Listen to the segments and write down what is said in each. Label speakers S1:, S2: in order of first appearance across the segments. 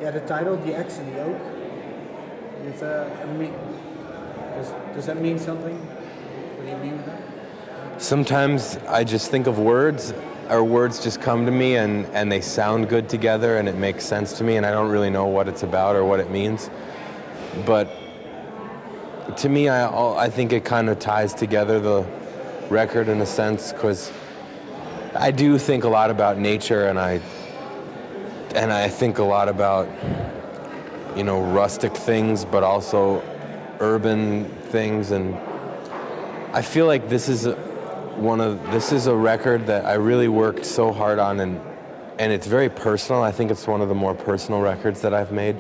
S1: Yeah, the title, The Axe and the Oak. Is, does that mean something? What do you mean with that?
S2: Sometimes I just think of words, or words just come to me and they sound good together and it makes sense to me, and I don't really know what it's about or what it means. But to me, I think it kind of ties together the record in a sense, because I do think a lot about nature, and I think a lot about, you know, rustic things, but also urban things, and I feel like this is a record that I really worked so hard on, and it's very personal. I think it's one of the more personal records that I've made.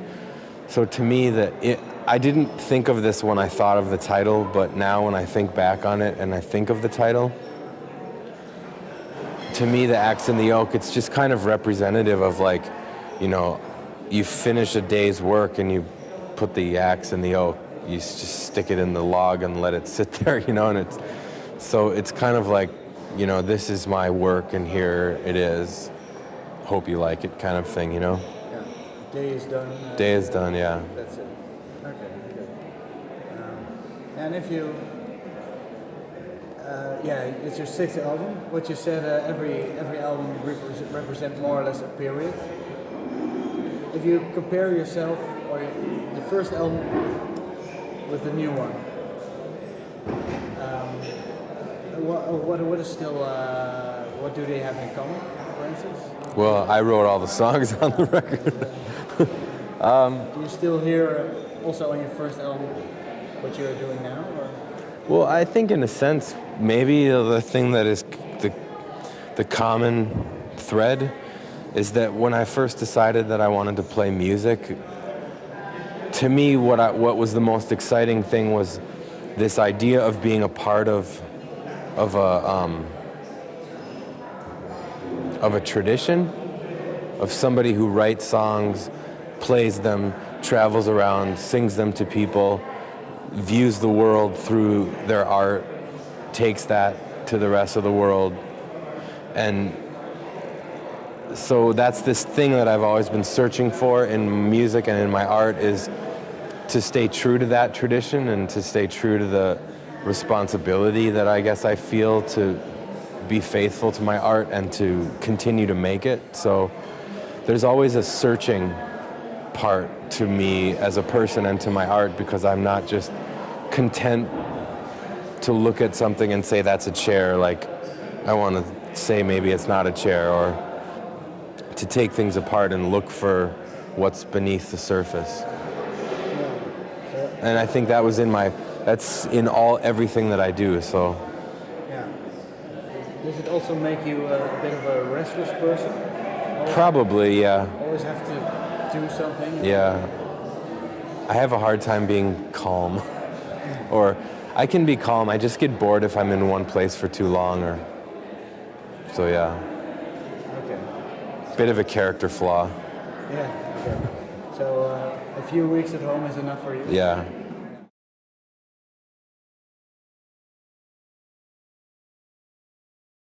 S2: So to me, I didn't think of this when I thought of the title, but now when I think back on it and I think of the title, to me, The Axe and the Oak, it's just kind of representative of, like, you know, you finish a day's work and you put the axe in the oak, you just stick it in the log and let it sit there, you know, and it's kind of like, you know, this is my work and here it is. Hope you like it, kind of thing, you know?
S1: Yeah. Day is done.
S2: Day is done, yeah.
S1: That's it. Okay, good. And if you, it's your sixth album. What you said, every album represents more or less a period. If you compare yourself or the first album with the new one, what is still, what do they have in common, for instance?
S2: Well, I wrote all the songs on the record.
S1: Do you still hear, also on your first album, what you're doing now? Or?
S2: Well, I think in a sense, maybe the thing that is the common thread is that when I first decided that I wanted to play music, to me what was the most exciting thing was this idea of being a part of a tradition, of somebody who writes songs, plays them, travels around, sings them to people, views the world through their art, takes that to the rest of the world. And so that's this thing that I've always been searching for in music and in my art, is to stay true to that tradition and to stay true to the responsibility that I guess I feel to be faithful to my art and to continue to make it. So there's always a searching part to me as a person and to my art, because I'm not just content to look at something and say that's a chair. Like, I want to say maybe it's not a chair, or to take things apart and look for what's beneath the surface. And I think that was that's in everything that I do, so.
S1: Yeah. Does it also make you a bit of a restless person?
S2: Probably, yeah.
S1: Always have to do something?
S2: Yeah. I have a hard time being calm. Or I can be calm, I just get bored if I'm in one place for too long, so yeah.
S1: Okay.
S2: Bit of a character flaw.
S1: Yeah, okay. So a few weeks at home is enough for you?
S2: Yeah.